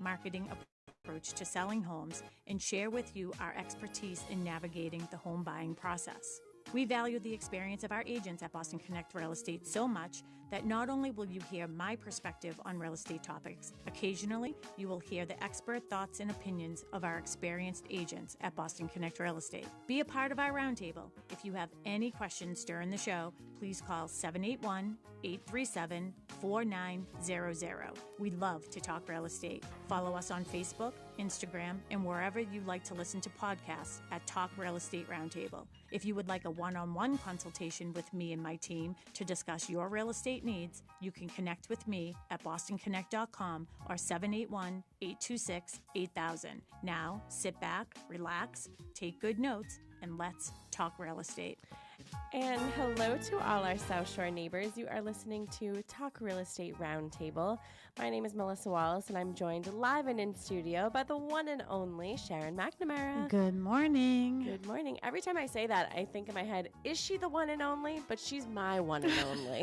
marketing approach to selling homes and share with you our expertise in navigating the home buying process. We value the experience of our agents at Boston Connect Real Estate so much that not only will you hear my perspective on real estate topics, occasionally you will hear the expert thoughts and opinions of our experienced agents at Boston Connect Real Estate. Be a part of our roundtable. If you have any questions during the show, please call 781-837-4900. We'd love to talk real estate. Follow us on Facebook, Instagram, and wherever you like to listen to podcasts at Talk Real Estate Roundtable. If you would like a one-on-one consultation with me and my team to discuss your real estate needs, you can connect with me at bostonconnect.com or 781-826-8000. Now, sit back, relax, take good notes, and let's talk real estate. And hello to all our South Shore neighbors. You are listening to Talk Real Estate Roundtable. My name is Melissa Wallace, and I'm joined live and in studio by the one and only Sharon McNamara. Good morning. Good morning. Every time I say that, I think in my head, is she the one and only? But she's my one and only.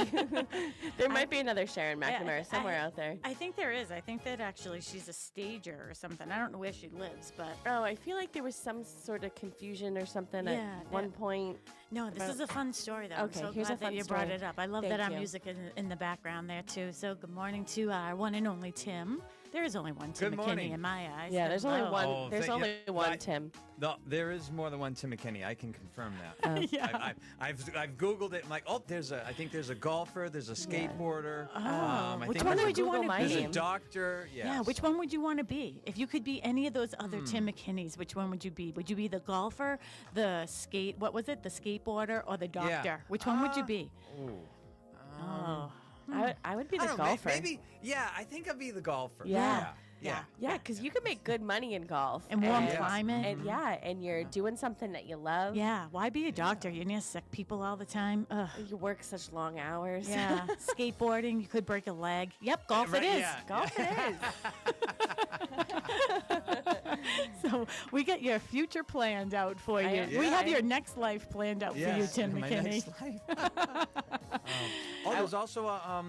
There might be another Sharon McNamara somewhere out there. I think there is. I think that actually she's a stager or something. I don't know where she lives, but... Oh, I feel like there was some sort of confusion or something at one point. No, this is a fun story, though. Okay, I'm so here's glad a fun that you story. brought it up. I love Thank that our you. music is in the background there, too. So good morning to our one and only Tim. There is only one Tim Good McKinney morning. in my eyes. Yeah, there's only Hello. one. Oh, There's thank only you. one Right. Tim. No, there is more than one Tim McKinney. I can confirm that. Yeah. I've Googled it. I'm like, oh, I think there's a golfer, there's a skateboarder. Which think one there's would you want to There's be? a doctor. Yes. Yeah, which one would you want to be? If you could be any of those other Tim McKinneys, which one would you be? Would you be the golfer, the skateboarder, or the doctor? Yeah. Which one would you be? I would be the I don't know, golfer. Maybe, yeah, I think I'd be the golfer. Yeah. Yeah. Yeah, because you can make good money in golf. And warm Yes. climate. And and you're doing something that you love. Yeah, why be a doctor? You're near sick people all the time. Ugh. You work such long hours. Yeah, skateboarding, you could break a leg. Yep, golf Right, it is. yeah. Golf it is. So we got your future planned out for you. We have your next life planned out for you, Yes, Tim my McKinney. next life. There's also a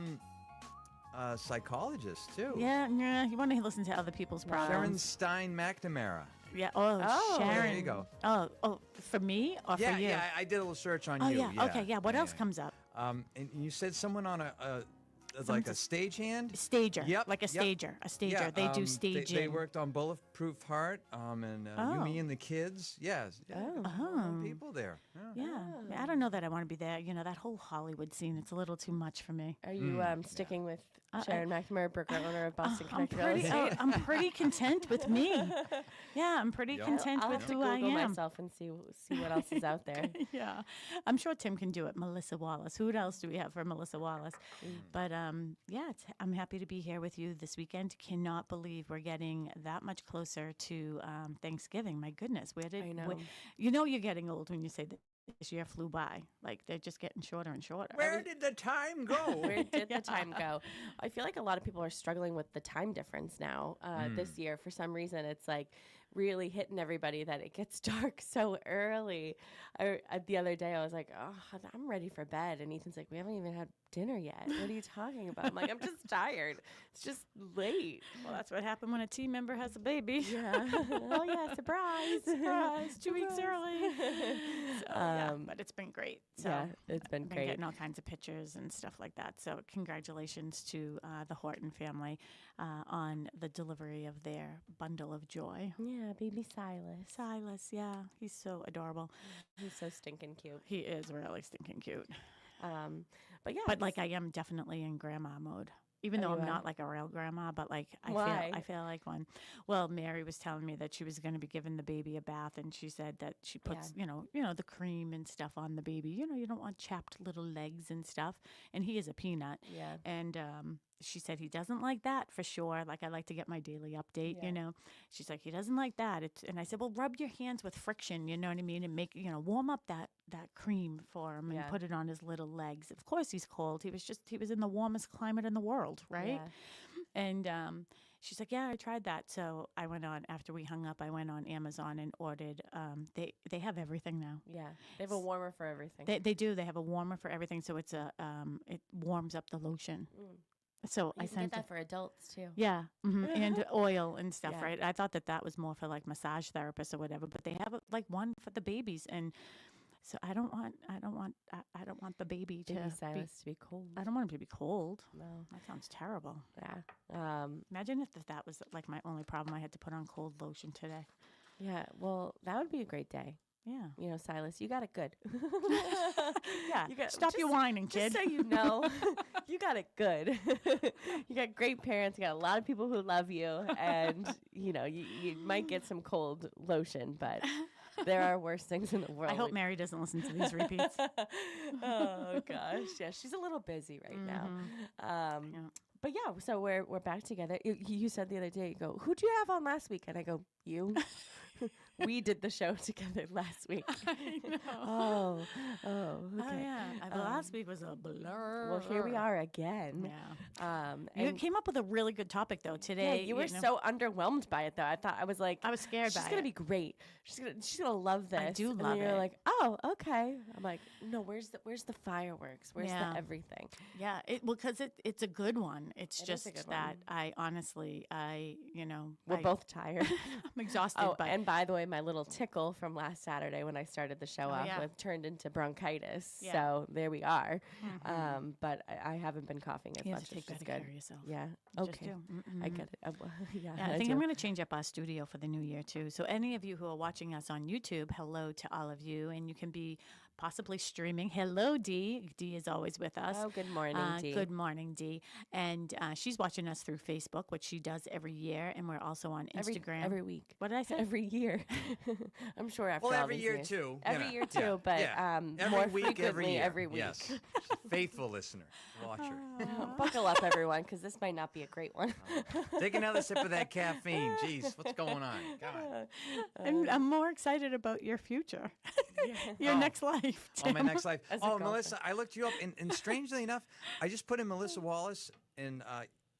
psychologist, too. Yeah, you want to listen to other people's Sharon problems. Stein McNamara. Yeah. Oh, Sharon. There you go. Oh, for me or for you? Yeah, I did a little search on Oh, you. yeah. Okay, yeah. What else comes up? And you said someone on like a stagehand? Stager. Yep, Like a yep. stager. A stager. Yeah, They do staging. They worked on Bulletproof Heart, and You, Me, and the Kids. Yes. People there. Yeah. I don't know that I want to be there. You know, that whole Hollywood scene, it's a little too much for me. Are you sticking with Sharon McNamara, broker owner of Boston Connect Real pretty, Estate? I'm pretty content with me. Yeah, I'm pretty content I'll with have to who I Google am. myself and see what else is out there. Yeah, I'm sure Tim can do it. Melissa Wallace. Who else do we have for Melissa Wallace? But I'm happy to be here with you this weekend. Cannot believe we're getting that much closer to Thanksgiving. My goodness, I know. You know you're getting old when you say that. This year flew by. Like, they're just getting shorter and shorter. Where did the time go? Where did the time go? I feel like a lot of people are struggling with the time difference now this year. For some reason, it's like really hitting everybody that it gets dark so early. The other day, I was like, oh, I'm ready for bed. And Ethan's like, we haven't even had dinner yet. What are you talking about? I'm like, I'm just tired. It's just late. Well, that's what happened when a team member has a baby. Yeah. Oh, yeah. Surprise. Surprise. 2 weeks early. So, but it's been great. So Yeah, it's been I've great. getting all kinds of pictures and stuff like that. So congratulations to the Horton family on the delivery of their bundle of joy. Yeah, baby Silas. Silas, yeah, he's so adorable. He's so stinking cute. He is really stinking cute. But yeah. But like I am definitely in grandma mode. Even though I'm not like a real grandma, but like I feel like one. Well, Mary was telling me that she was going to be giving the baby a bath, and she said that she puts you know the cream and stuff on the baby. You know, you don't want chapped little legs and stuff. And he is a peanut. Yeah. And she said he doesn't like that for sure. Like I like to get my daily update. You know, she's like he doesn't like that. And I said, well, rub your hands with friction. You know what I mean, and make warm up that cream for him and put it on his little legs. Of course he's cold. He was in the warmest climate in the world, right? Yeah. And she's like, yeah, I tried that. So I went on, after we hung up, I went on Amazon and ordered, they have everything now. Yeah. They have a warmer for everything. They do. They have a warmer for everything. So it's it warms up the lotion. So You I can sent get that for adults too. Yeah, and oil and stuff, Yeah. right? I thought that was more for like massage therapists or whatever, but they have like one for the babies, and so I don't want the baby to Baby be. Silas to be cold. I don't want him to be cold. No. That sounds terrible. Yeah. Imagine if that was like my only problem. I had to put on cold lotion today. Yeah. Well, that would be a great day. Yeah. You know, Silas, you got it good. Yeah. You got, Stop your whining, kid. Just so you know, you got it good. You got great parents. You got a lot of people who love you, and you know, you might get some cold lotion, but there are worse things in the world. I hope Mary doesn't listen to these repeats. Oh gosh, yeah, she's a little busy right now. Yeah. But yeah, so we're back together. You said the other day, you go, who'd you have on last week? And I go, you. We did the show together last week. I know. Oh, okay. Oh, yeah. Last week was a blur. Well, here we are again. Yeah. And You came up with a really good topic though today. yeah, you were so underwhelmed by it though. I was like, I was scared by it. she's gonna be great. She's gonna love this. I do and love then you're it. like, oh, okay. I'm like, no, where's the fireworks? Where's Yeah. the everything? Yeah, because it's a good one. It's It is just a good that one. I honestly, We're both tired. I'm exhausted. Oh, but and by the way, my little tickle from last Saturday when I started the show off yeah. with turned into bronchitis. Yeah. So there we are. Mhm. But I haven't been coughing as you have much, to take which is better good. care of yourself. Yeah. You just Okay. do. I Mhm. get it. Yeah, Yeah, I think do. I'm going to change up our studio for the new year too. So any of you who are watching us on YouTube, hello to all of you, and you can be possibly streaming. Hello, Dee. Dee is always with us. Oh, good morning, Dee. Good morning, Dee. And she's watching us through Facebook, which she does every year, and we're also on Instagram. Every week. What did I say? Every year. I'm sure after Well, all every these year years. too. you Every know. year too, Yeah, but yeah. Every more week, frequently every year. every week. Yes. She's a faithful listener, watcher. Buckle up, everyone, because this might not be a great one. Take another sip of that caffeine. Jeez, what's going on? God. I'm more excited about your future, your Oh. next life. Oh, my Tim. next life. As a Oh, golfer. Melissa, I looked you up, and strangely enough, I just put in Melissa Wallace, and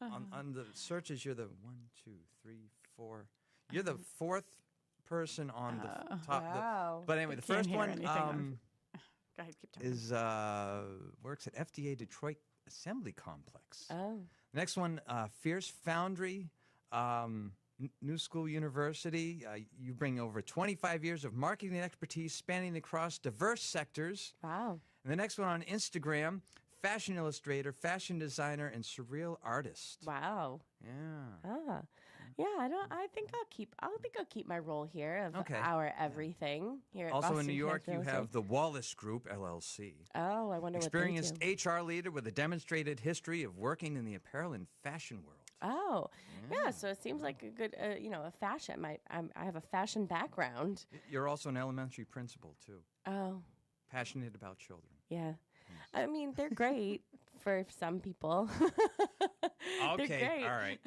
on the searches, you're the 1, 2, 3, 4. You're the fourth person on the top. Wow. But anyway, the Can't first hear one anything on- Go ahead, keep talking. is works at FDA Detroit Assembly Complex. Oh. Next one, Fierce Foundry, New School University. You bring over 25 years of marketing expertise spanning across diverse sectors. Wow. And the next one on Instagram, fashion illustrator, fashion designer, and surreal artist. Wow. Yeah. Ah. Yeah, I think I'll keep my role here of Okay. our everything here at Also in Boston New York, Connect you Real have Estate. the Wallace Group, LLC. Oh, I wonder Experienced what they do. HR leader with a demonstrated history of working in the apparel and fashion world. Oh, yeah. So it seems like a good, a fashion. I have a fashion background. You're also an elementary principal, too. Oh, Passionate about children. yeah. I mean, they're great for some people. They're Okay, great. all right.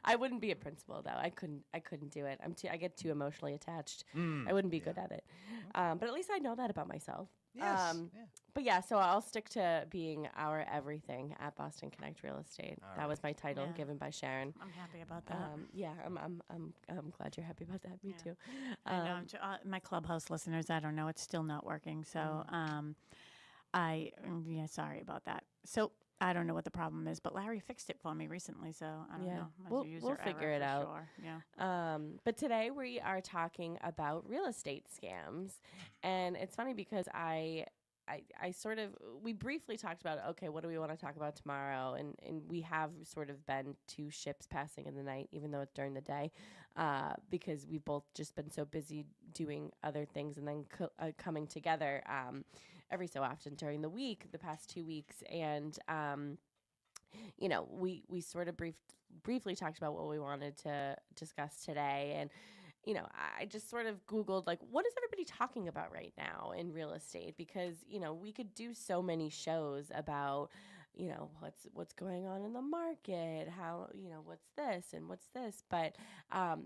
I wouldn't be a principal though. I couldn't do it. I get too emotionally attached. I wouldn't be good at it. But at least I know that about myself. Yes. But yeah, so I'll stick to being our everything at Boston Connect Real Estate. That was my title Yeah. given by Sharon. I'm happy about that. Yeah, I'm glad you're happy about that. Me too. I know. My Clubhouse listeners, I don't know. It's still not working. So sorry about that. So I don't know what the problem is, but Larry fixed it for me recently. So I don't Yeah. know. Must We'll- be user we'll figure error it for out. Sure. Yeah. But today we are talking about real estate scams, and it's funny because we briefly talked about, okay, what do we want to talk about tomorrow? And we have sort of been two ships passing in the night, even though it's during the day, because we've both just been so busy doing other things and then coming together every so often during the week, the past 2 weeks. And, we sort of briefly talked about what we wanted to discuss today. And, I just sort of Googled, like, what is everybody talking about right now in real estate? Because, we could do so many shows about, what's going on in the market, how, what's this and what's this. But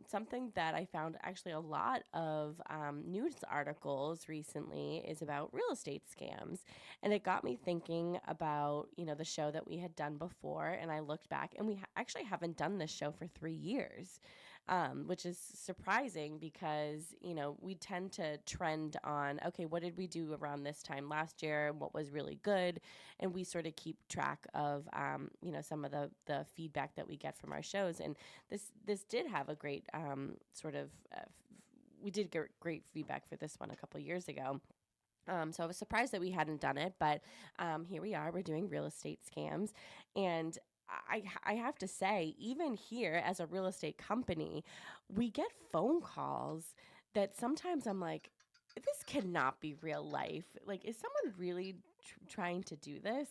something that I found actually a lot of news articles recently is about real estate scams. And it got me thinking about, the show that we had done before. And I looked back, and we actually haven't done this show for 3 years. which is surprising because, we tend to trend on, okay, what did we do around this time last year? What was really good? And we sort of keep track of, some of the feedback that we get from our shows. And this did have a great we did get great feedback for this one a couple years ago. So I was surprised that we hadn't done it, but here we are. We're doing real estate scams. And I have to say, even here as a real estate company, we get phone calls that sometimes I'm like, this cannot be real life. Like, is someone really trying to do this?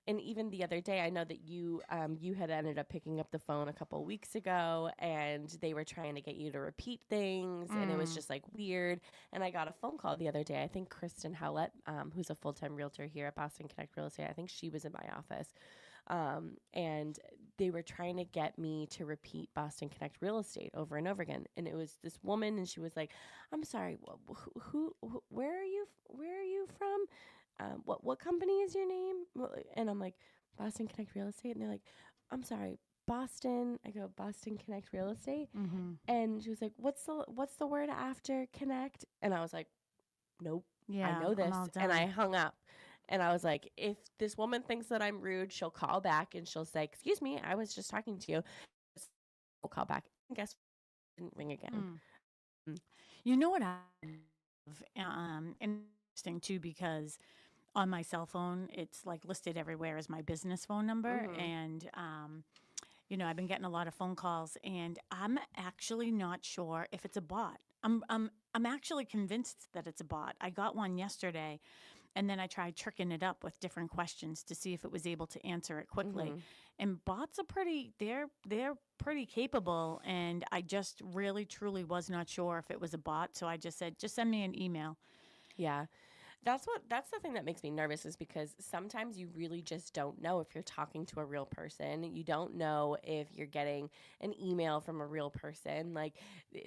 And even the other day, I know that you had ended up picking up the phone a couple weeks ago, and they were trying to get you to repeat things, and it was just like weird. And I got a phone call the other day. I think Kristen Howlett, who's a full-time realtor here at Boston Connect Real Estate, I think she was in my office, and they were trying to get me to repeat Boston Connect Real Estate over and over again. And it was this woman, and she was like, "I'm sorry, where are you from? What company is your name?" And I'm like, "Boston Connect Real Estate." And they're like, "I'm sorry, Boston." I go, "Boston Connect Real Estate." Mm-hmm. And she was like, what's the word after connect? And I was like, "Nope, Yeah, I know I'm this." all And I done. hung up. And I was like, if this woman thinks that I'm rude, she'll call back and she'll say, "Excuse me, I was just talking to you." We'll call back. And guess what? Didn't ring again. Mm. You know what I love? Interesting too, because on my cell phone, it's like listed everywhere as my business phone number. Mhm. And, I've been getting a lot of phone calls, and I'm actually not sure if it's a bot. I'm actually convinced that it's a bot. I got one yesterday, and then I tried tricking it up with different questions to see if it was able to answer it quickly. Mhm. And bots are they're pretty capable, and I just really truly was not sure if it was a bot. So I just said, just send me an email. Yeah. That's the thing that makes me nervous, is because sometimes you really just don't know if you're talking to a real person. You don't know if you're getting an email from a real person. Like,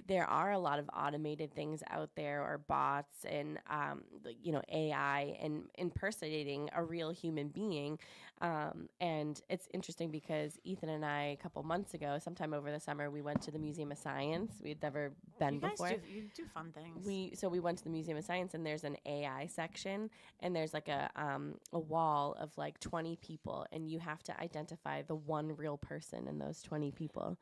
there are a lot of automated things out there, or bots, and AI, and impersonating a real human being. And it's interesting because Ethan and I, a couple months ago, sometime over the summer, we went to the Museum of Science. We'd never been You guys before. you do fun things. We went to the Museum of Science, and there's an AI section, and there's like a wall of like 20 people, and you have to identify the one real person in those 20 people.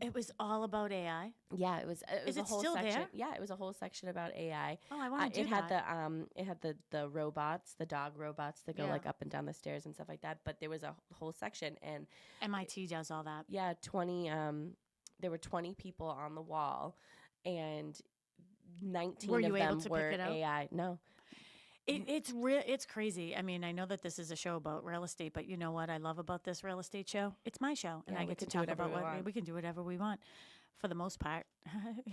It was all about AI. Yeah, it was Is a it whole still section. there? Yeah, it was a whole section about AI. Oh, I want to It do had that. it had the robots, the dog robots that go Yeah. like up and down the stairs and stuff like that. But there was a whole section, and MIT does all that. yeah, 20 there were 20 people on the wall, and 19 Were of you able them to were pick it out? AI. No. It's crazy. I mean, I know that this is a show about real estate, but you know what I love about this real estate show? It's my show, and Yeah, I we get to can do talk whatever about we what want. we can do whatever we want, for the most part,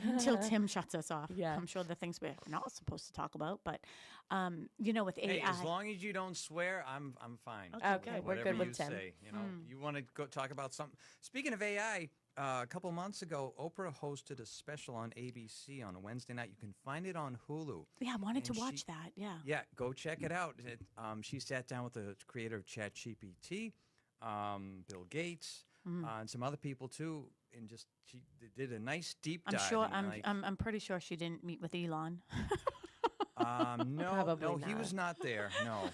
until Tim shuts us off. Yeah. I'm sure the things we're not supposed to talk about, but with AI, Hey, as long as you don't swear, I'm fine. Okay, good. we're Whatever good with you Tim. say, you want to go talk about something. Speaking of AI, a couple months ago, Oprah hosted a special on ABC on a Wednesday night. You can find it on Hulu. yeah, I wanted to And watch that. Yeah. Yeah, go check it out. She sat down with the creator of ChatGPT, Bill Gates, and some other people too, and she did a nice deep I'm dive. sure. and, like, I'm pretty sure she didn't meet with Elon. no, Probably he not. was not there. No.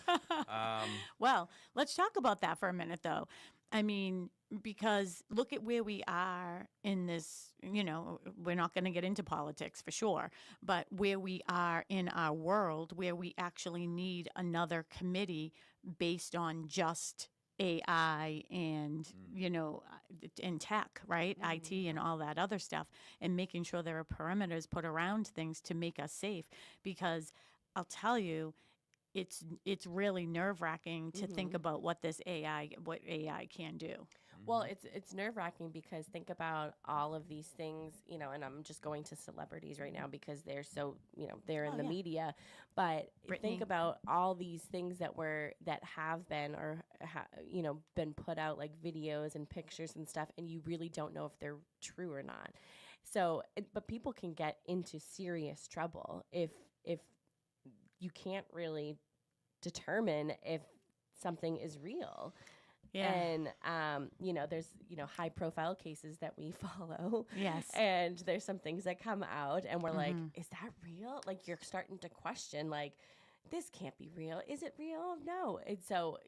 Well, let's talk about that for a minute, though. I mean, because look at where we are in this, we're not going to get into politics for sure, but where we are in our world, where we actually need another committee based on just AI and, and tech, right? IT and all that other stuff, and making sure there are perimeters put around things to make us safe. Because I'll tell you, it's really nerve-wracking to think about what AI can do. Well, it's nerve-wracking because think about all of these things, and I'm just going to celebrities right now because they're so, they're in the yeah. media, but Brittany. think about all these things that have been or been put out, like videos and pictures and stuff, and you really don't know if they're true or not. So, but people can get into serious trouble if you can't really determine if something is real. Yeah. And, there's, high profile cases that we follow. Yes. And there's some things that come out and we're like, is that real? Like you're starting to question, like, this can't be real. Is it real? No. And so,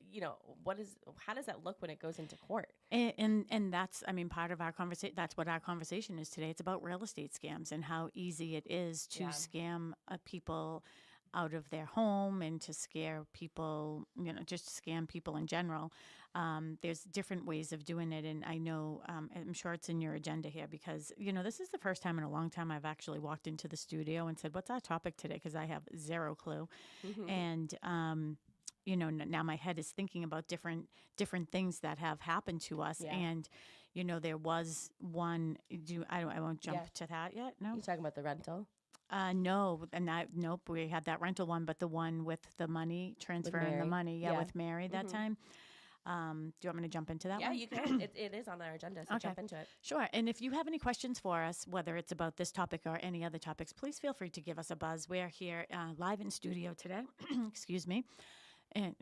how does that look when it goes into court? And that's, I mean, part of our conversation, that's what our conversation is today. It's about real estate scams and how easy it is to scam people out of their home and to scare people, just scam people in general. There's different ways of doing it. And I know, I'm sure it's in your agenda here because, this is the first time in a long time I've actually walked into the studio and said, what's our topic today? Because I have zero clue. And, now my head is thinking about different things that have happened to us. Yeah. And, there was one, I won't jump to that yet. No. You're talking about the rental? No, nope. We had that rental one, but the one with the money, transferring the money, with Mary that time. Do you want me to jump into that one? Yeah, you can. It is on our agenda, so jump into it. Sure. And if you have any questions for us, whether it's about this topic or any other topics, please feel free to give us a buzz. We're here live in studio today. Excuse me, and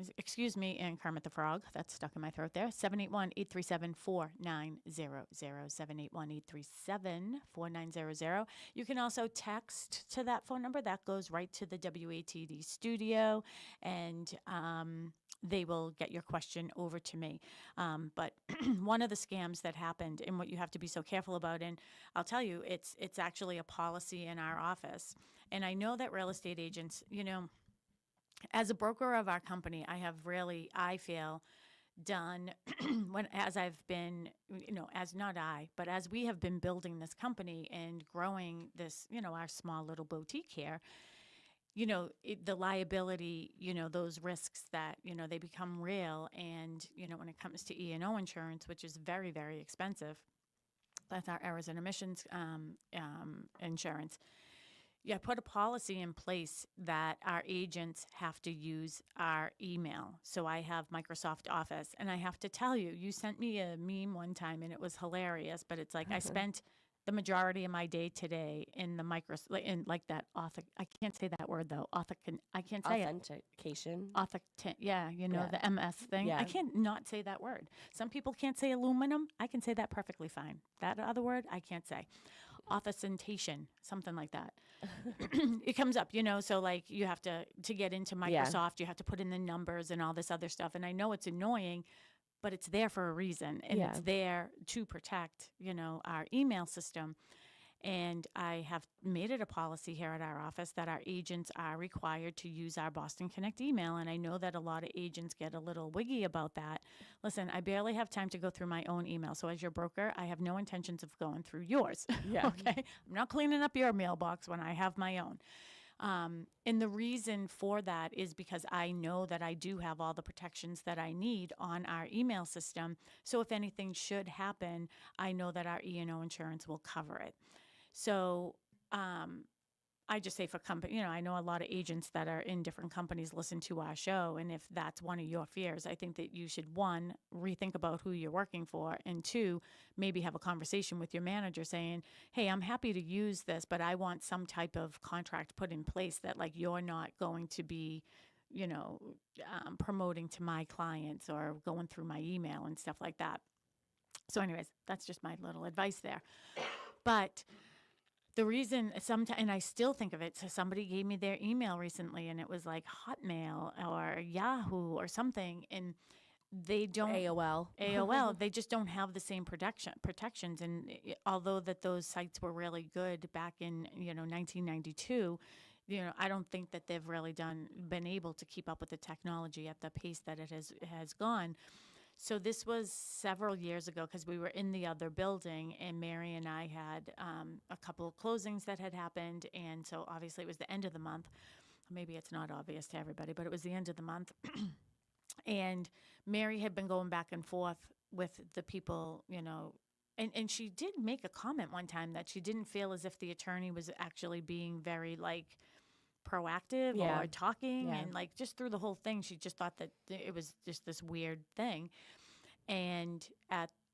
Kermit the Frog. That's stuck in my throat there. 781-837-4900. 781-837-4900. You can also text to that phone number. That goes right to the WATD studio, and they will get your question over to me. But one of the scams that happened, and what you have to be so careful about, and I'll tell you, it's actually a policy in our office. And I know that real estate agents, as a broker of our company, I have really, I feel, done as I've been, as not I, but as we have been building this company and growing this, our small little boutique here, the liability, those risks that, they become real. And, when it comes to E&O insurance, which is very, very expensive, that's our errors and omissions insurance. Yeah, put a policy in place that our agents have to use our email. So I have Microsoft Office, and I have to tell you, you sent me a meme one time, and it was hilarious. But it's like I spent the majority of my day today in the that author. I can't say that word though. I can't say authentication. The MS thing. Yeah. I can't not say that word. Some people can't say aluminum. I can say that perfectly fine. That other word I can't say. Authentication, something like that. It comes up, so like you have to get into Microsoft, you have to put in the numbers and all this other stuff. And I know it's annoying, but it's there for a reason. And it's there to protect, our email system. And I have made it a policy here at our office that our agents are required to use our Boston Connect email. And I know that a lot of agents get a little wiggy about that. Listen, I barely have time to go through my own email. So as your broker, I have no intentions of going through yours. Yeah. Okay. I'm not cleaning up your mailbox when I have my own. And the reason for that is because I know that I do have all the protections that I need on our email system. So if anything should happen, I know that our E&O insurance will cover it. So I just say for company, I know a lot of agents that are in different companies listen to our show. And if that's one of your fears, I think that you should, one, rethink about who you're working for, and two, maybe have a conversation with your manager saying, hey, I'm happy to use this, but I want some type of contract put in place that like you're not going to be, promoting to my clients or going through my email and stuff like that. So anyways, that's just my little advice there. But the reason sometimes, and I still think of it, so somebody gave me their email recently and it was like Hotmail or Yahoo or something, and they don't AOL, they just don't have the same protections. And although that those sites were really good back in 1992, I don't think that they've really been able to keep up with the technology at the pace that it has gone. So this was several years ago because we were in the other building, and Mary and I had a couple of closings that had happened. And so obviously it was the end of the month. Maybe it's not obvious to everybody, but it was the end of the month. And Mary had been going back and forth with the people, and she did make a comment one time that she didn't feel as if the attorney was actually being very proactive or talking, and just through the whole thing, she just thought that it was just this weird thing. And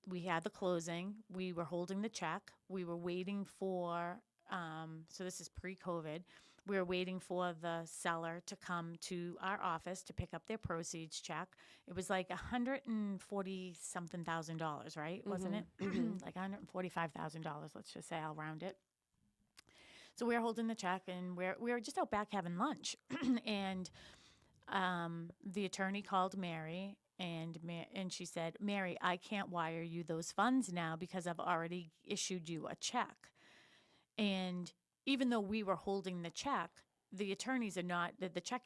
we had the closing, we were holding the check, we were waiting for, so this is pre-COVID, we were waiting for the seller to come to our office to pick up their proceeds check. It was like $140-something thousand, right? Wasn't it? Like $145,000, let's just say. I'll round it. So we were holding the check, and we were just out back having lunch. And the attorney called Mary, and she said, Mary, I can't wire you those funds now because I've already issued you a check. And even though we were holding the check, the attorneys are not, the check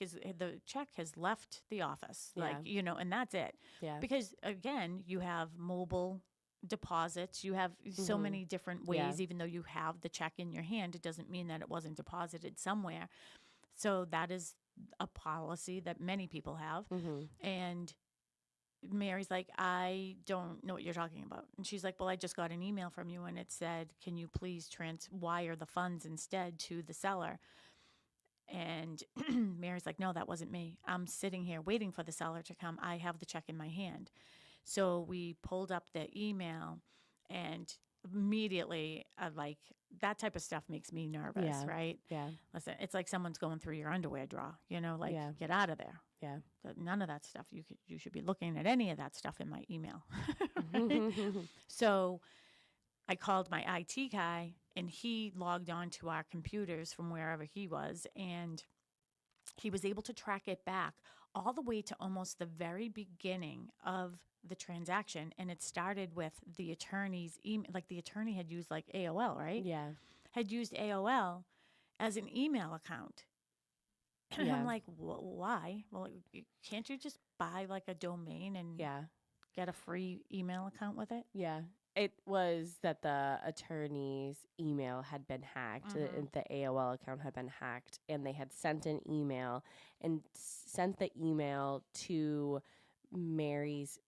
has left the office, Yeah. like, and that's it. Yeah. Because again, you have mobile deposits, you have so many different ways. Yeah. Even though you have the check in your hand, it doesn't mean that it wasn't deposited somewhere. So that is a policy that many people have. And Mary's like, I don't know what you're talking about. And she's like, well, I just got an email from you, and it said, can you please wire the funds instead to the seller? And Mary's like, no, that wasn't me. I'm sitting here waiting for the seller to come. I have the check in my hand. So we pulled up the email, and immediately, like, that type of stuff makes me nervous, Yeah. right? Yeah. Listen, it's like someone's going through your underwear drawer, like, Yeah. get out of there. Yeah. None of that stuff. You should be looking at any of that stuff in my email. Right? So I called my IT guy, and he logged on to our computers from wherever he was, and he was able to track it back all the way to almost the very beginning of the transaction. And it started with the attorney's email. Like, the attorney had used like AOL, right? Yeah. Had used AOL as an email account. And Yeah. I'm like, why? Well, can't you just buy like a domain and Yeah. get a free email account with it? Yeah. It was that the attorney's email had been hacked. The AOL account had been hacked, and they had sent an email and sent the email to Mary's,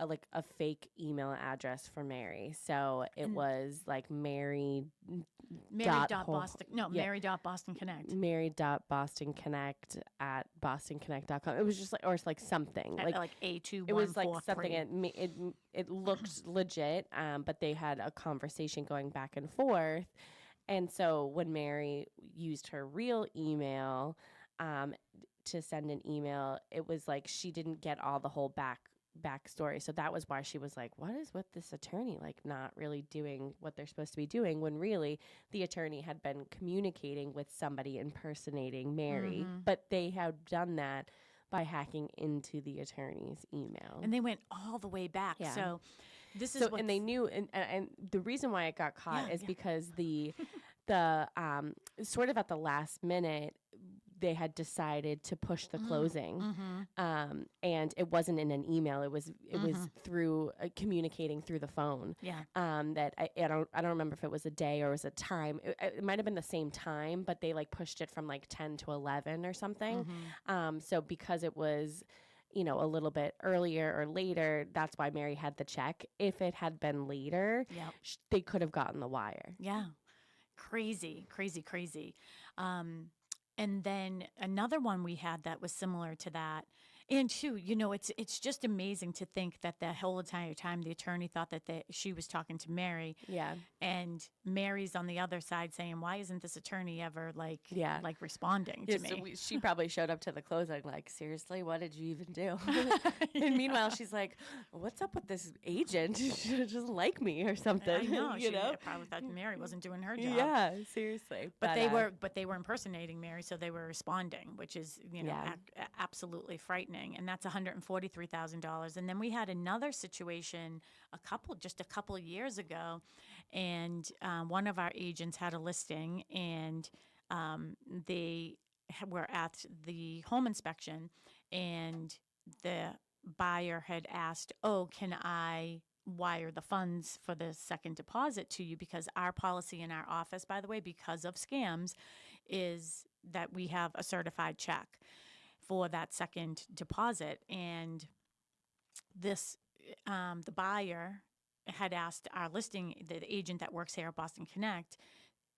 like a fake email address for Mary. So it was like Mary.BostonConnect. Mary.BostonConnect@BostonConnect.com. It was just like, or it's like something like A2143. It was like something. It looked legit, but they had a conversation going back and forth, and so when Mary used her real email to send an email, it was like she didn't get all the whole backstory. So that was why she was like, what is with this attorney, like, not really doing what they're supposed to be doing, when really the attorney had been communicating with somebody impersonating Mary, but they had done that by hacking into the attorney's email. And they went all the way back. Yeah. So this is and they knew, and the reason why it got caught is because the sort of at the last minute, they had decided to push the closing, and it wasn't in an email. It was through communicating through the phone. Yeah. That I don't remember if it was a day or it was a time. It might have been the same time, but they like pushed it from like 10 to 11 or something. So because it was, a little bit earlier or later, that's why Mary had the check. If it had been later, they could have gotten the wire. Yeah. Crazy. And then another one we had that was similar to that. And too, it's just amazing to think that the whole entire time the attorney thought that she was talking to Mary. Yeah. And Mary's on the other side saying, why isn't this attorney ever like responding to me? So she probably showed up to the closing like, seriously, what did you even do? And meanwhile, she's like, what's up with this agent? She doesn't like me or something. I know. She probably thought Mary wasn't doing her job. Yeah, seriously. But they were impersonating Mary, so they were responding, which is absolutely frightening. And that's $143,000. And then we had another situation just a couple of years ago, and one of our agents had a listing, and they were at the home inspection, and the buyer had asked, can I wire the funds for the second deposit to you? Because our policy in our office, by the way, because of scams, is that we have a certified check for that second deposit. And this, the buyer had asked our listing, the agent that works here at Boston Connect,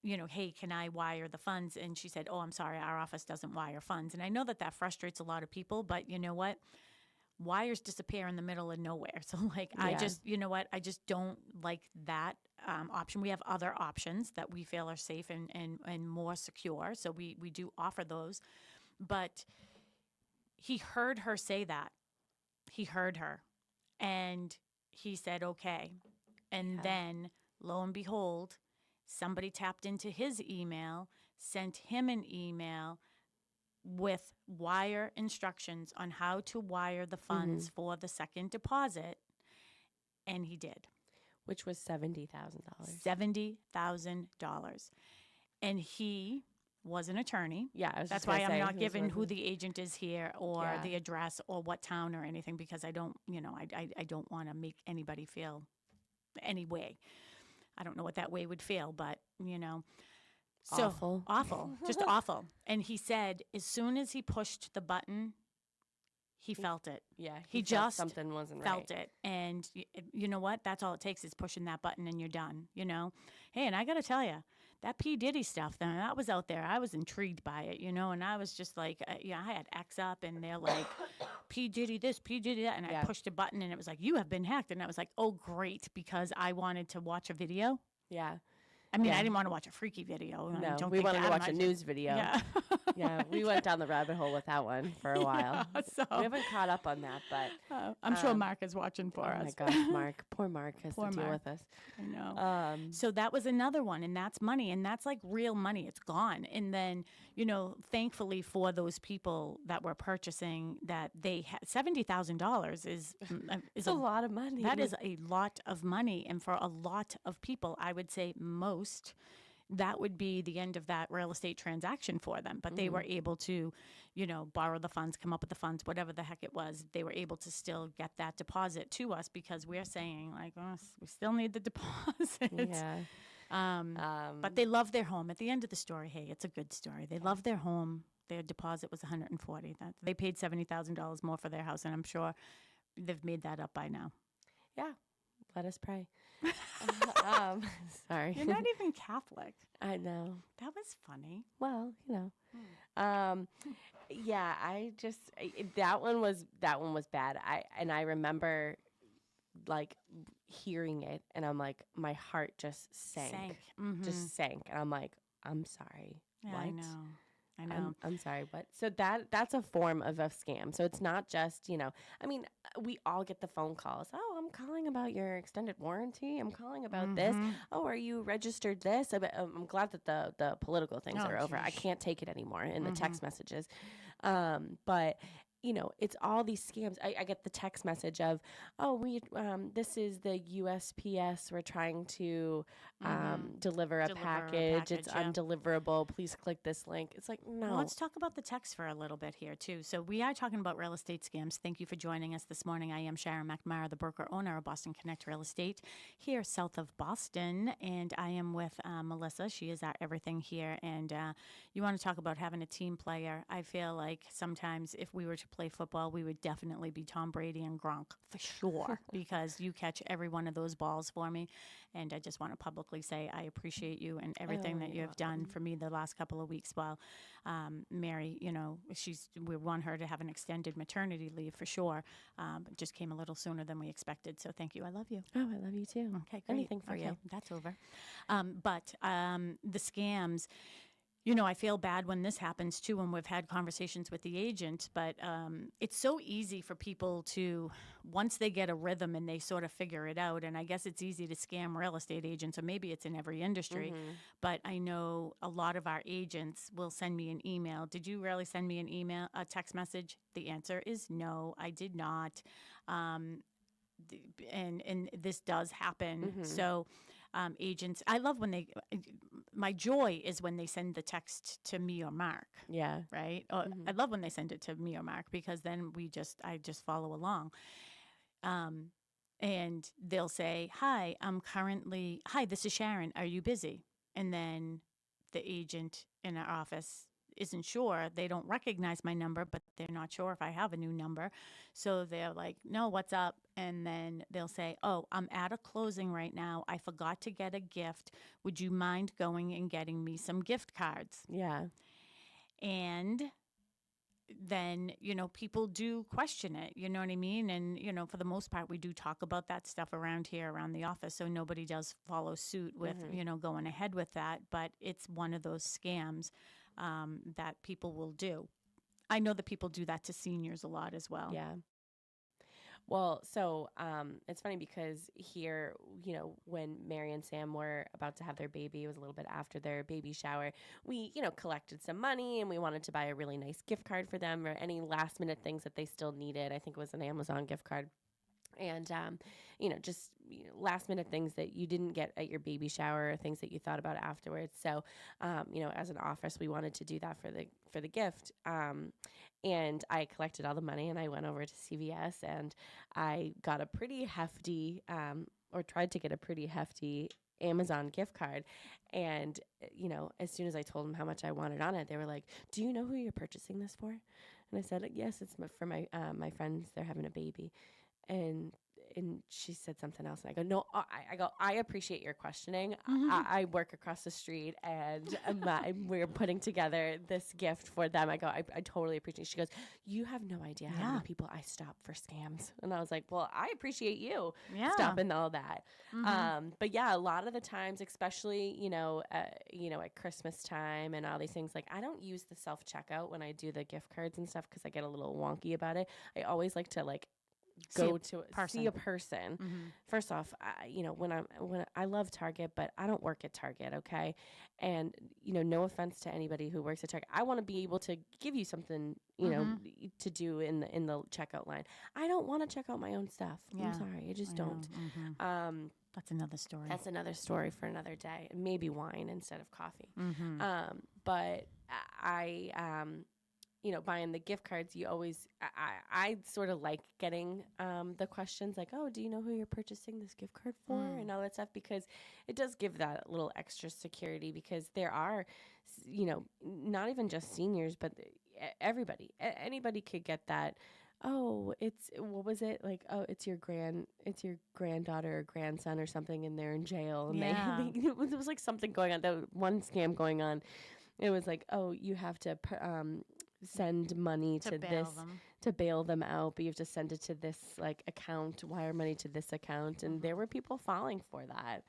hey, can I wire the funds? And she said, I'm sorry, our office doesn't wire funds. And I know that frustrates a lot of people, but you know what? wires disappear in the middle of nowhere. So like, I Yeah. just, you know what? I just don't like that option. We have other options that we feel are safe and more secure. So we do offer those. But he heard her say that. He heard her. And he said, okay. And Yeah. then, lo and behold, somebody tapped into his email, sent him an email with wire instructions on how to wire the funds for the second deposit. And he did. Which was $70,000. $70,000. And he was an attorney. Yeah, I was That's just gonna why I'm say, not who's given who with the agent is here or Yeah. the address or what town or anything, because I don't, I don't want to make anybody feel any way. I don't know what that way would feel, but, So Awful. awful, just awful. And he said as soon as he pushed the button, he felt it. Yeah, He felt just something wasn't Felt right. it. And you know what? That's all it takes is pushing that button and you're done, Hey, and I got to tell you, that P. Diddy stuff, that was out there. I was intrigued by it, and I was just like, I had X up and they're like, P. Diddy this, P. Diddy that. And Yeah. I pushed a button and it was like, you have been hacked. And I was like, oh, great, because I wanted to watch a video. Yeah. I mean, Yeah. I didn't want to watch a freaky video. I No, don't we think wanted that. to I'm watch a not- news video. Yeah. Yeah, we went down the rabbit hole with that one for a while. Yeah, so We haven't caught up on that, but I'm sure Mark is watching for oh us. my gosh, Mark, poor Mark has Poor to deal Mark. with us. I know. Um, So that was another one, and that's money, and that's like real money. It's gone. And then, thankfully for those people that were purchasing, that they had $70,000 is it's a lot of money. that is a lot of money, and for a lot of people, I would say most, that would be the end of that real estate transaction for them. But they were able to, borrow the funds, come up with the funds, whatever the heck it was. They were able to still get that deposit to us because we're saying like, oh, we still need the deposit. Yeah. But they love their home. At the end of the story, hey, it's a good story. They love their home. Their deposit was $140,000. That they paid $70,000 more for their house, and I'm sure they've made that up by now. Yeah. Let us pray. Sorry. You're not even Catholic. I know. That was funny. Well, yeah, that one was bad. I remember like hearing it and I'm like, my heart just sank. Just sank. And I'm like, I'm sorry. Yeah, what? I know. I'm sorry, what? So that's a form of a scam. So it's not just, I mean, we all get the phone calls. Oh, I'm calling about your extended warranty. I'm calling about this. Oh, are you registered this? I'm glad that the political things Oh, are over. I geez. can't take it anymore in the text messages. But it's all these scams. I get the text message of, oh, this is the USPS. We're trying to deliver a package. It's yeah. undeliverable. Please click this link. It's like, no. Well, let's talk about the text for a little bit here, too. So we are talking about real estate scams. Thank you for joining us this morning. I am Sharon McNamara, the broker owner of Boston Connect Real Estate here south of Boston. And I am with Melissa. She is our everything here. And you want to talk about having a team player. I feel like sometimes if we were to play football, we would definitely be Tom Brady and Gronk for sure because you catch every one of those balls for me. And I just want to publicly say I appreciate you and everything that you have done for me the last couple of weeks while Mary, we want her to have an extended maternity leave for sure. It just came a little sooner than we expected. So thank you. I love you. Oh, I love you too. Okay, great. Anything for you. That's over. But the scams, I feel bad when this happens too, when we've had conversations with the agent, but it's so easy for people to, once they get a rhythm and they sort of figure it out, and I guess it's easy to scam real estate agents, or maybe it's in every industry, but I know a lot of our agents will send me an email. Did you really send me a text message? The answer is no, I did not. And this does happen. So agents, I love when my joy is when they send the text to me or Mark. Yeah. Right. I love when they send it to me or Mark because then I just follow along. And they'll say, hi, this is Sharon. Are you busy? And then the agent in our office isn't sure. They don't recognize my number, but they're not sure if I have a new number. So they're like, no, what's up? And then they'll say, oh, I'm at a closing right now. I forgot to get a gift. Would you mind going and getting me some gift cards? Yeah. And then, people do question it, you know what I mean? And, for the most part, we do talk about that stuff around here, around the office. So nobody does follow suit with, going ahead with that. But it's one of those scams that people will do. I know that people do that to seniors a lot as well. Yeah. Well, so it's funny because here, when Mary and Sam were about to have their baby, it was a little bit after their baby shower, we, collected some money and we wanted to buy a really nice gift card for them or any last minute things that they still needed. I think it was an Amazon gift card. And, just last minute things that you didn't get at your baby shower or things that you thought about afterwards. So, as an office, we wanted to do that for the gift. And I collected all the money and I went over to CVS and I got a pretty hefty, or tried to get a pretty hefty Amazon gift card. And, as soon as I told them how much I wanted on it, they were like, "Do you know who you're purchasing this for?" And I said, "Yes, it's for my friends. They're having a baby." And she said something else, and I go, "No, I appreciate your questioning. I work across the street, and we're putting together this gift for them." I go, I totally appreciate it. She goes, "You have no idea how many people I stop for scams." And I was like, "Well, I appreciate you stopping all that." But yeah, a lot of the times, especially, at Christmas time and all these things, like I don't use the self-checkout when I do the gift cards and stuff because I get a little wonky about it. I always like to see a person. First off, when I love Target, but I don't work at Target, okay? And no offense to anybody who works at Target, I want to be able to give you something, to do in the checkout line. I don't want to check out my own stuff. Yeah. I'm sorry, I just don't. That's another story. That's another story for another day. Maybe wine instead of coffee. But I buying the gift cards, you always, I sort of like getting the questions like, "Oh, do you know who you're purchasing this gift card for?" And all that stuff, because it does give that little extra security, because there are, not even just seniors, but anybody could get that. "Oh, what was it? Like, oh, it's your granddaughter or grandson or something, and they're in jail." And it was like something going on, the one scam going on. It was like, "Oh, you have to send money to this to bail them out, but you have to send it to this account, wire money to this account." And there were people falling for that.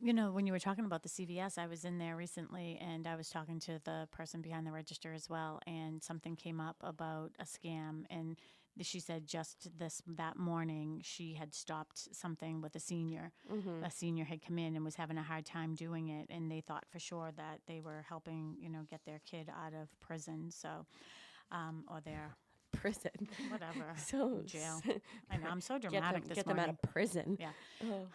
When you were talking about the CVS, I was in there recently and I was talking to the person behind the register as well, and something came up about a scam, and she said just that morning she had stopped something with a senior. A senior had come in and was having a hard time doing it, and they thought for sure that they were helping, get their kid out of prison. So, or their prison, whatever, so jail. I know, I'm so dramatic this morning. Get them out of prison. Yeah.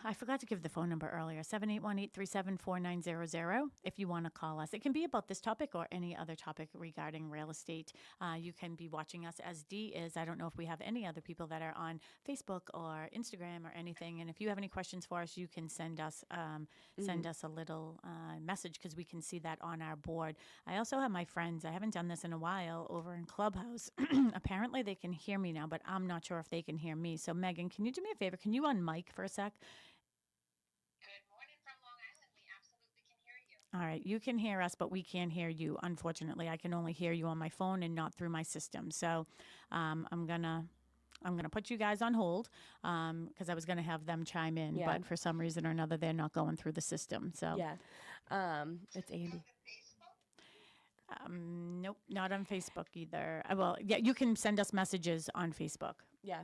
I forgot to give the phone number earlier, 781-837-4900, if you want to call us. It can be about this topic or any other topic regarding real estate. You can be watching us as Dee is. I don't know if we have any other people that are on Facebook or Instagram or anything. And if you have any questions for us, you can send us a little message, because we can see that on our board. I also have my friends, I haven't done this in a while, over in Clubhouse. Apparently they can hear me now, but I'm not sure if they can hear me. So Megan, can you do me a favor? Can you unmic for a sec? Good morning from Long Island. We absolutely can hear you. All right. You can hear us, but we can't hear you. Unfortunately, I can only hear you on my phone and not through my system. So I'm gonna put you guys on hold, because I was gonna have them chime in, but for some reason or another, they're not going through the system. So it's Andy. Nope, not on Facebook either. Well, yeah, you can send us messages on Facebook. Yeah.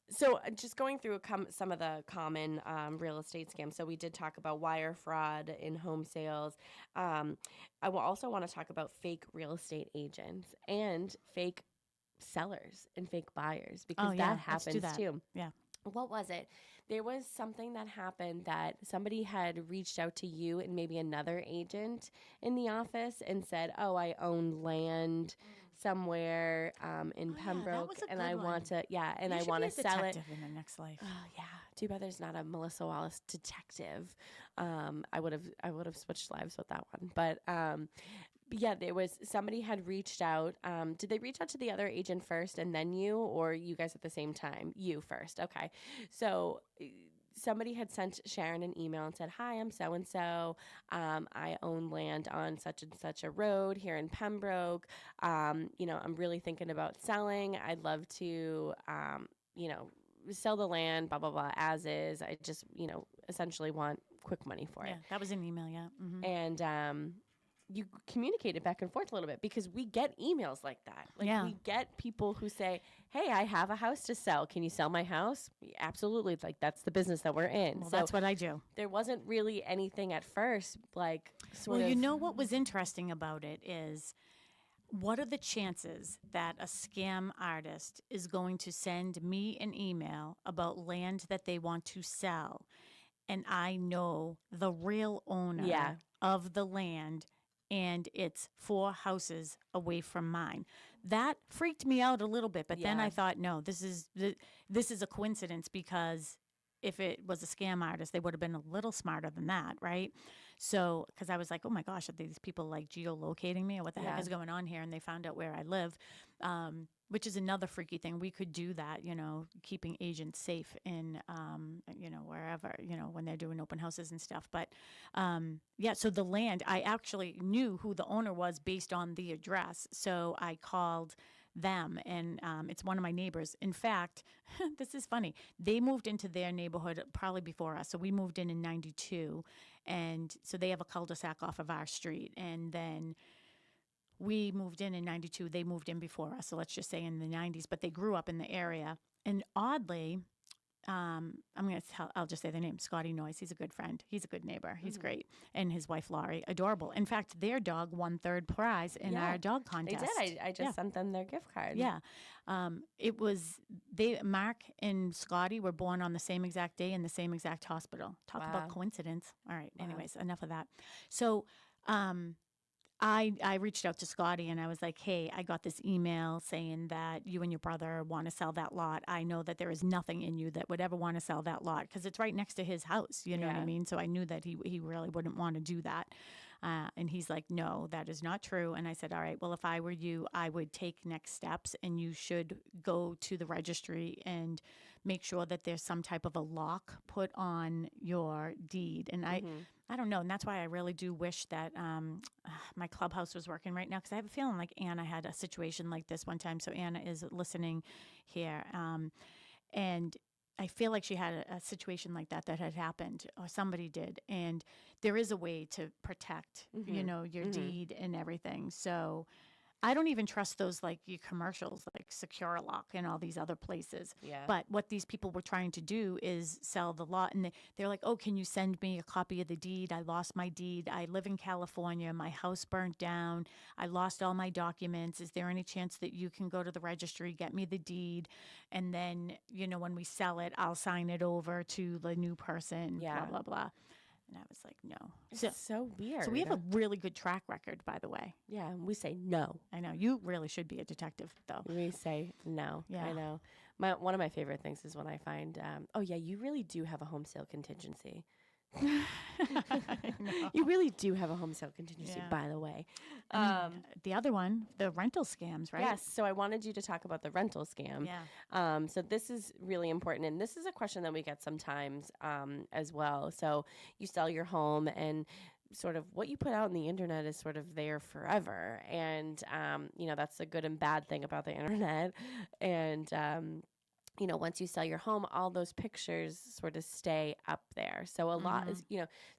So just going through some of the common real estate scams. So we did talk about wire fraud in home sales. I will also want to talk about fake real estate agents and fake sellers and fake buyers, because that happens too. Yeah. What was it? There was something that happened that somebody had reached out to you and maybe another agent in the office and said, "Oh, I own land somewhere in Pembroke, and I want to, and I want to sell it in the next life." Oh, yeah. Too bad there's not a Melissa Wallace detective. I would have switched lives with that one, but. Yeah, there was somebody had reached out. Did they reach out to the other agent first and then you, or you guys at the same time? You first. Okay. So somebody had sent Sharon an email and said, "Hi, I'm so and so. I own land on such and such a road here in Pembroke. I'm really thinking about selling. I'd love to, sell the land, blah blah blah, as is. I just, essentially want quick money for it." Yeah, that was an email. Yeah. Mm-hmm. And you communicate it back and forth a little bit, because we get emails like that. Like, Yeah. we get people who say, "Hey, I have a house to sell. Can you sell my house?" Absolutely. Like, that's the business that we're in. Well, So that's what I do. there wasn't really anything at first, like, sort Well, of. you know what was interesting about it is, what are the chances that a scam artist is going to send me an email about land that they want to sell, and I know the real owner Yeah. of the land, and it's 4 houses away from mine? That freaked me out a little bit, but then Yeah. I thought, no, this is a coincidence, because if it was a scam artist, they would have been a little smarter than that, right? So, because I was like, oh my gosh, are these people like geolocating me, or what the heck Yeah. is going on here? And they found out where I live, which is another freaky thing. We could do that, keeping agents safe in, wherever, when they're doing open houses and stuff. But yeah, so the land, I actually knew who the owner was based on the address. So I called them, and it's one of my neighbors. In fact, this is funny. They moved into their neighborhood probably before us. So we moved in '92, and so they have a cul-de-sac off of our street. And then we moved in '92. They moved in before us. So let's just say in the '90s, but they grew up in the area. And oddly, I'll just say the name, Scotty Noyes. He's a good friend. He's a good neighbor. He's great. And his wife, Laurie, adorable. In fact, their dog won 3rd prize in Yeah, our dog They contest. did. I just sent them their gift card. Yeah. Mark and Scotty were born on the same exact day in the same exact hospital. Talk Wow. about coincidence. All right. Wow. Anyways, enough of that. So, I reached out to Scotty, and I was like, hey, I got this email saying that you and your brother want to sell that lot. I know that there is nothing in you that would ever want to sell that lot, because it's right next to his house. You know what I Yeah. mean? So I knew that he really wouldn't want to do that. And he's like, no, that is not true. And I said, all right, well, if I were you, I would take next steps, and you should go to the registry and make sure that there's some type of a lock put on your deed. And I don't know. And that's why I really do wish that my clubhouse was working right now, because I have a feeling like Anna had a situation like this one time. So Anna is listening here. And I feel like she had a situation like that had happened, or somebody did. And there is a way to protect, your deed and everything. So I don't even trust those, like, your commercials, like Secure Lock and all these other places. Yeah. But what these people were trying to do is sell the lot. And they're like, oh, can you send me a copy of the deed? I lost my deed. I live in California. My house burnt down. I lost all my documents. Is there any chance that you can go to the registry, get me the deed? And then, when we sell it, I'll sign it over to the new person, Yeah. blah, blah, blah. And I was like, no. It's so weird. So we have a really good track record, by the way. Yeah, we say no. I know. You really should be a detective, though. We say no. Yeah. I know. One of my favorite things is when I find, oh yeah, you really do have a home sale contingency. I know. You really do have a home sale contingency, Yeah. by the way. The other one, the rental scams, right? Yes. So I wanted you to talk about the rental scam. Yeah. So this is really important, and this is a question that we get sometimes as well. So you sell your home, and sort of what you put out on the internet is sort of there forever, and that's the good and bad thing about the internet. And once you sell your home, all those pictures sort of stay up there. So a lot is,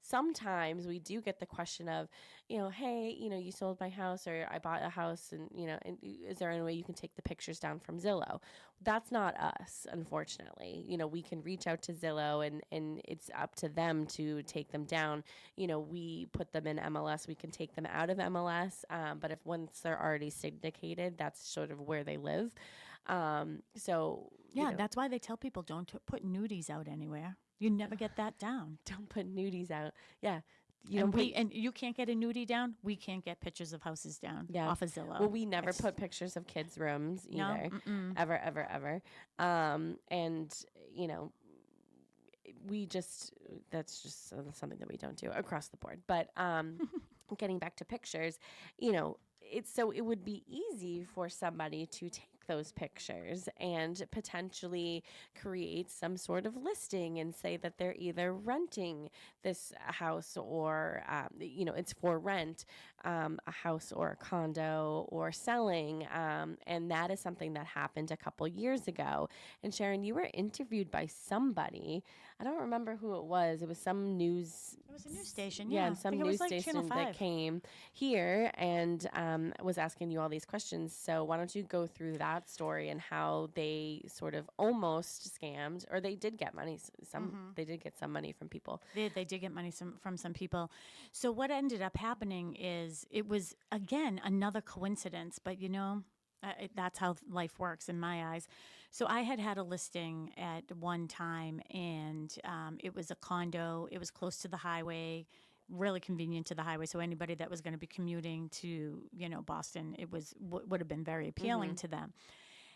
sometimes we do get the question of, hey, you sold my house, or I bought a house, and, and is there any way you can take the pictures down from Zillow? That's not us, unfortunately. We can reach out to Zillow, and it's up to them to take them down. We put them in MLS. We can take them out of MLS. But if once they're already syndicated, that's sort of where they live. Yeah, that's why they tell people don't put nudies out anywhere. You never get that down. Don't put nudies out. Yeah. And you can't get a nudie down. We can't get pictures of houses down off of Zillow. Well, we never put pictures of kids' rooms either. No? Ever, ever, ever. And, that's just something that we don't do across the board. But getting back to pictures, it would be easy for somebody to take those pictures and potentially create some sort of listing and say that they're either renting this house or, it's for rent, a house or a condo, or selling. And that is something that happened a couple years ago. And Sharon, you were interviewed by somebody. I don't remember who it was. It was some news. It was a news station. Yeah, Yeah, and some I think it news was like Channel station that 5. came here and was asking you all these questions. So why don't you go through that story and how they sort of almost scammed, or they did get money. They did get some money from people. They did get money from some people. So what ended up happening is it was, again, another coincidence, but that's how life works in my eyes. So I had a listing at one time, and it was a condo. It was close to the highway, really convenient to the highway. So anybody that was going to be commuting to, Boston, it was would have been very appealing to them.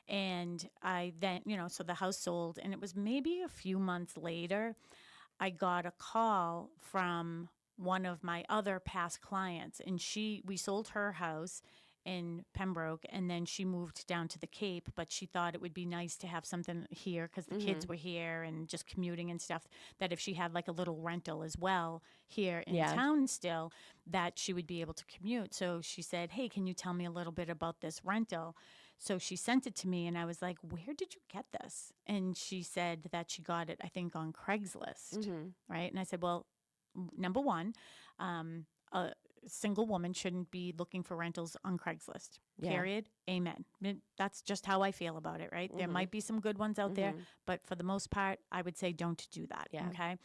And I then, so the house sold, and it was maybe a few months later, I got a call from one of my other past clients, and we sold her house in Pembroke, and then she moved down to the Cape, but she thought it would be nice to have something here because the kids were here and just commuting and stuff, that if she had like a little rental as well here in town still, that she would be able to commute. So she said, hey, can you tell me a little bit about this rental? So she sent it to me, and I was like, where did you get this? And she said that she got it, I think, on Craigslist, right? And I said, well, number one, a single woman shouldn't be looking for rentals on Craigslist, period. Amen. That's just how I feel about it, right? There might be some good ones out there, but for the most part, I would say don't do that, okay?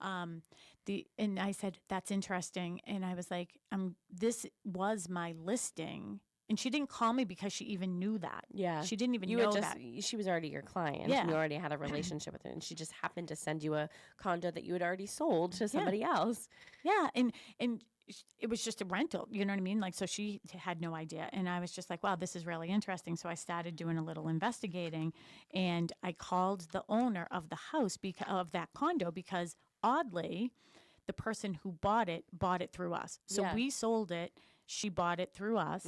And I said, that's interesting. And I was like, this was my listing. And she didn't call me because she even knew that. Yeah. She didn't even know that. She was already your client. Yeah. You already had a relationship with her. And she just happened to send you a condo that you had already sold to somebody else. Yeah. And it was just a rental. You know what I mean? Like, so she had no idea. And I was just like, wow, this is really interesting. So I started doing a little investigating. And I called the owner of the house, of that condo, because oddly, the person who bought it through us. So we sold it. She bought it through us.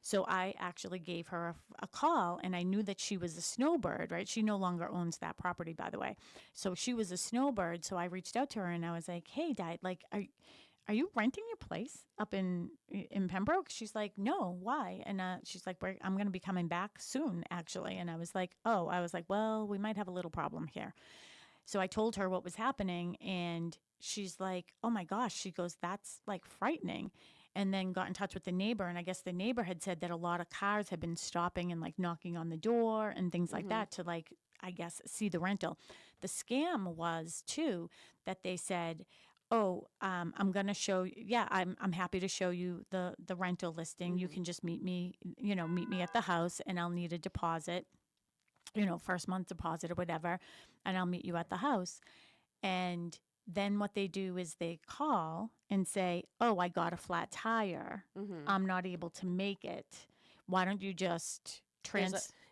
So I actually gave her a call, and I knew that she was a snowbird, right? She no longer owns that property, by the way. So she was a snowbird. So I reached out to her, and I was like, hey, Di, like, are you renting your place up in Pembroke? She's like, no, why? And she's like, I'm going to be coming back soon, actually. And I was like, well, we might have a little problem here. So I told her what was happening, and she's like, oh my gosh. She goes, that's like frightening. And then got in touch with the neighbor. And I guess the neighbor had said that a lot of cars had been stopping and like knocking on the door and things like that to like, I guess, see the rental. The scam was too that they said, oh, I'm going to show you. Yeah, I'm happy to show you the rental listing. You can just meet me at the house, and I'll need a deposit, first month deposit or whatever. And I'll meet you at the house. And then what they do is they call and say, oh, I got a flat tire. I'm not able to make it. Why don't you just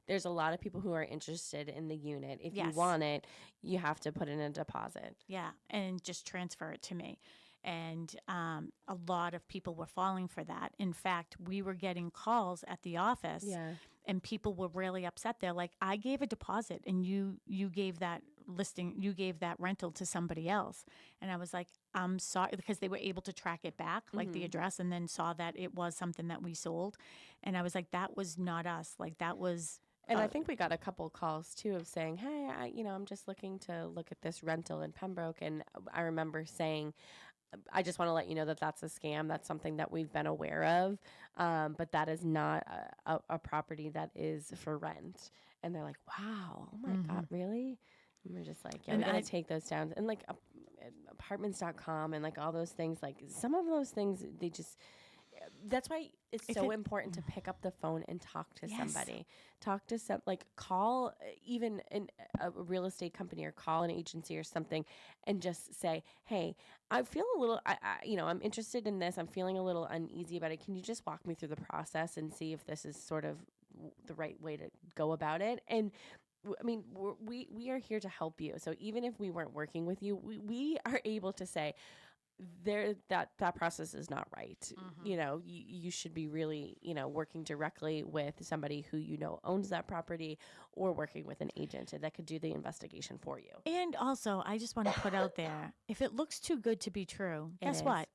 There's a lot of people who are interested in the unit. If you want it, you have to put in a deposit. Yeah, and just transfer it to me. And a lot of people were falling for that. In fact, we were getting calls at the office, and people were really upset. They're like, I gave a deposit, and you gave that rental to somebody else. And I was like, I'm sorry, because they were able to track it back, like the address, and then saw that it was something that we sold. And I was like, that was not us. Like, that was... And I think we got a couple calls too of saying, hey, I'm just looking to look at this rental in Pembroke. And I remember saying, I just want to let you know that that's a scam. That's something that we've been aware of. But that is not a property that is for rent. And they're like, wow, oh my God, really? And we're just like, yeah, we got to take those down. And like apartments.com and like all those things, like some of those things, they just... That's why it's so important to pick up the phone and talk to somebody. Talk to call even a real estate company or call an agency or something and just say, hey, I feel a little, I'm interested in this. I'm feeling a little uneasy about it. Can you just walk me through the process and see if this is sort of the right way to go about it? And I mean, we are here to help you. So even if we weren't working with you, we are able to say, that process is not right. You know, you should be really, you know, working directly with somebody who you know owns that property, or working with an agent that could do the investigation for you. And also, I just want to put out there, if it looks too good to be true, guess is. what?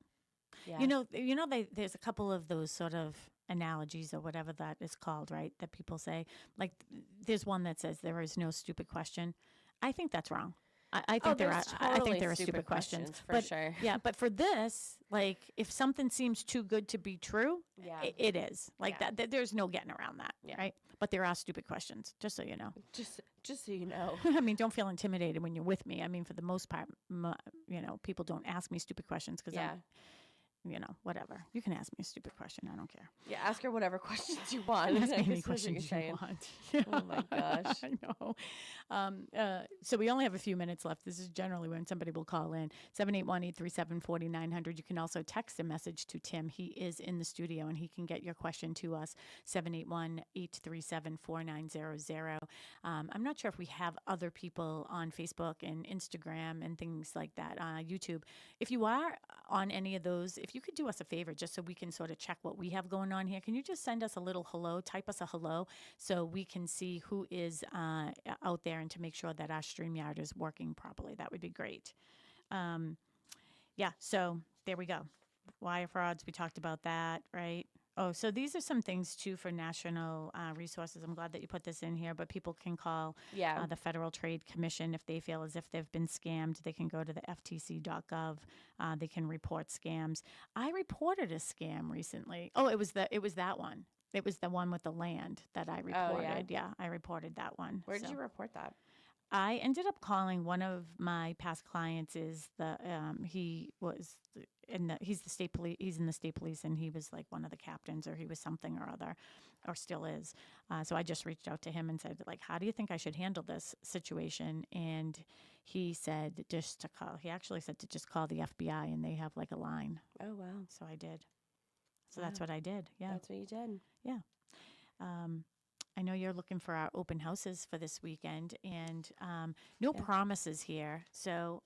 Yeah. There's a couple of those sort of analogies or whatever that is called, right? That people say, like, there's one that says there is no stupid question. I think that's wrong. I think there are. I think there are stupid questions for but, sure. Yeah, but for this, like, if something seems too good to be true, Yeah. it is like Yeah. that. There's no getting around that, Yeah. right? But there are stupid questions, just so you know. Just so you know. I mean, don't feel intimidated when you're with me. I mean, for the most part, people don't ask me stupid questions because Yeah. I'm, whatever. You can ask me a stupid question. I don't care. Yeah, ask her whatever questions you want. You can ask me I any guess is what questions you're you saying. want. Oh my gosh. I know. So we only have a few minutes left. This is generally when somebody will call in. 781-837-4900. You can also text a message to Tim. He is in the studio and he can get your question to us. 781-837-4900. I'm not sure if we have other people on Facebook and Instagram and things like that, YouTube. If you are on any of those, if you could do us a favor, just so we can sort of check what we have going on here, can you just send us a little hello, type us a hello, so we can see who is out there and to make sure that our StreamYard is working properly? That would be great. So there we go. Wire frauds, we talked about that, right? Oh, so these are some things too for national resources. I'm glad that you put this in here, but people can call the Federal Trade Commission if they feel as if they've been scammed. They can go to the ftc.gov. They can report scams. I reported a scam recently. Oh, it was that one. It was the one with the land that I reported. Oh, I reported that one. Where did you report that? I ended up calling one of my past clients. He's the state police. He's in the state police, and he was like one of the captains, or he was something or other, or still is. So I just reached out to him and said, like, how do you think I should handle this situation? And he said just to call. He actually said to just call the FBI, and they have like a line. Oh wow! So I did. So that's what I did. Yeah, that's what you did. Yeah. I know you're looking for our open houses for this weekend, and no promises here. So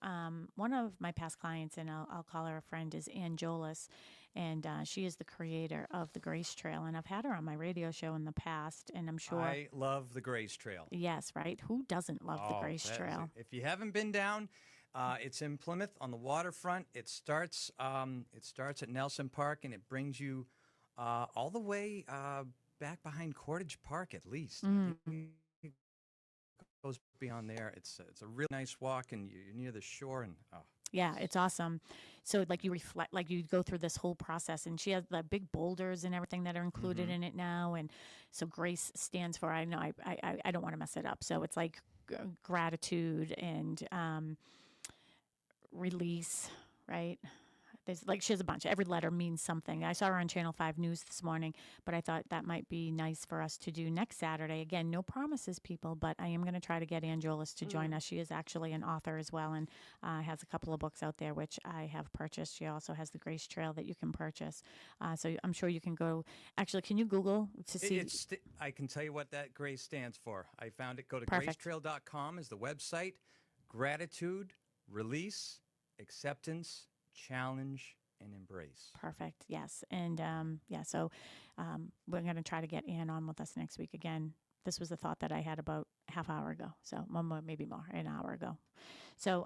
one of my past clients, and I'll call her a friend, is Ann Jolis, and she is the creator of the Grace Trail, and I've had her on my radio show in the past, and I'm sure. I love the Grace Trail. Yes, right? Who doesn't love the Grace Trail? If you haven't been down, it's in Plymouth on the waterfront. It starts at Nelson Park, and it brings you all the way back behind Cordage Park, at least. It goes beyond there. It's a really nice walk, and you're near the shore. And yeah, it's awesome. So like you reflect, like you go through this whole process, and she has the big boulders and everything that are included in it now. And so Grace stands for, I know I don't want to mess it up. So it's like gratitude and release, right? She has a bunch. Every letter means something. I saw her on Channel 5 News this morning, but I thought that might be nice for us to do next Saturday. Again, no promises, people, but I am going to try to get Angelis to join us. She is actually an author as well, and has a couple of books out there, which I have purchased. She also has the Grace Trail that you can purchase. So I'm sure you can go. Actually, can you Google to see? I can tell you what that Grace stands for. I found it. Go to Perfect. gracetrail.com is the website. Gratitude, release, acceptance, challenge, and embrace. Perfect. Yes. And so we're going to try to get Ann on with us next week. Again, this was a thought that I had about half hour ago. So maybe more, an hour ago. So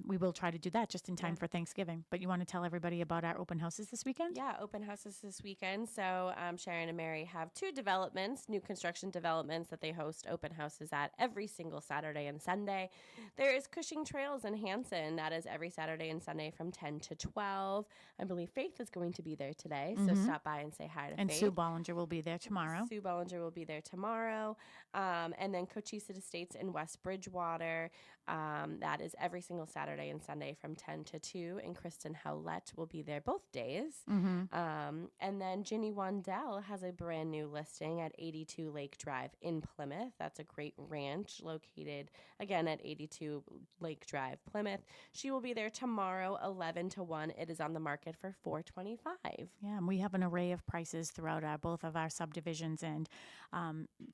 we will try to do that just in time for Thanksgiving. But you want to tell everybody about our open houses this weekend? Yeah, open houses this weekend. So Sharon and Mary have two developments, new construction developments that they host open houses at every single Saturday and Sunday. There is Cushing Trails in Hanson. That is every Saturday and Sunday from 10 to 12. I believe Faith is going to be there today. So stop by and say hi to Faith. And Sue Bollinger will be there tomorrow. Sue Bollinger will be there tomorrow. And then Cochise Estates in West Bridgewater. That is every single Saturday and Sunday from 10 to 2. And Kristen Howlett will be there both days. And then Ginny Wandell has a brand new listing at 82 Lake Drive in Plymouth. That's a great ranch located, again, at 82 Lake Drive, Plymouth. She will be there tomorrow, 11 to 1. It is on the market for $425. Yeah, and we have an array of prices throughout both of our subdivisions. And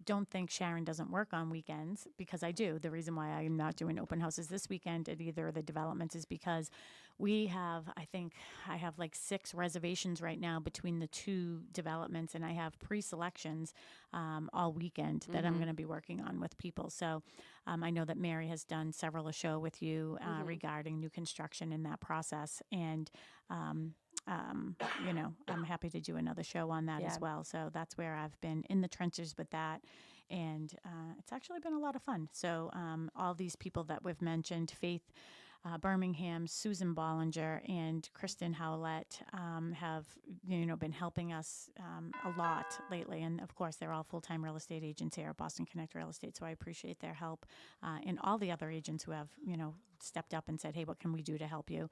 don't think Sharon doesn't work on weekends, because I do. The reason why I'm not doing open houses this weekend at either of the developments is because we have, I have like 6 reservations right now between the 2 developments, and I have pre-selections all weekend that I'm going to be working on with people. So I know that Mary has done several a show with you regarding new construction in that process, and I'm happy to do another show on that as well. So that's where I've been in the trenches with that. And it's actually been a lot of fun. So all these people that we've mentioned, Faith Birmingham, Susan Bollinger, and Kristen Howlett have, been helping us a lot lately. And of course, they're all full-time real estate agents here at Boston Connect Real Estate. So I appreciate their help, and all the other agents who have, stepped up and said, "Hey, what can we do to help you?"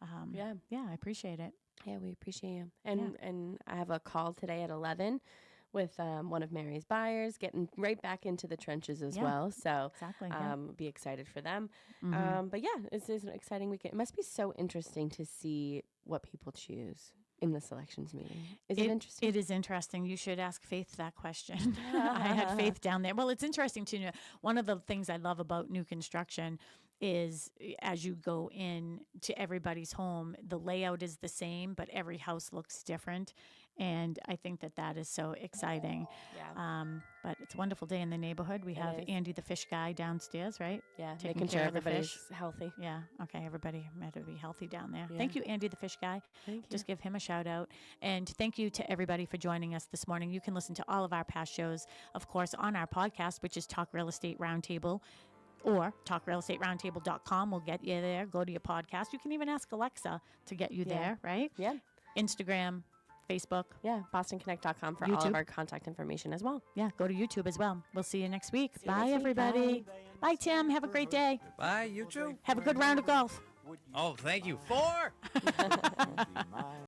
I appreciate it. Yeah, we appreciate you. And I have a call today at 11 with one of Mary's buyers, getting right back into the trenches as well. So exactly, be excited for them. But it's an exciting weekend. It must be so interesting to see what people choose in the selections meeting. Is it interesting? It is interesting. You should ask Faith that question. I had Faith down there. Well, it's interesting to know. One of the things I love about new construction is as you go in to everybody's home, the layout is the same, but every house looks different. And I think that is so exciting. Yeah. But it's a wonderful day in the neighborhood. We have Andy the fish guy downstairs, right? Yeah, Taking making sure care of the everybody's fish. healthy. Yeah. Okay. Everybody had to be healthy down there. Yeah. Thank you, Andy the fish guy. Thank you. Just give him a shout out. And thank you to everybody for joining us this morning. You can listen to all of our past shows, of course, on our podcast, which is Talk Real Estate Roundtable, or talkrealestateroundtable.com will get you there. Go to your podcast. You can even ask Alexa to get you there, right? Yeah. Instagram, Facebook. Yeah, BostonConnect.com for all of our contact information as well. Yeah, go to YouTube as well. We'll see you next week. See you Bye, next week. everybody. Bye, Tim. Have a great day. Bye, you too. Have a good round of golf. Oh, thank you. 4!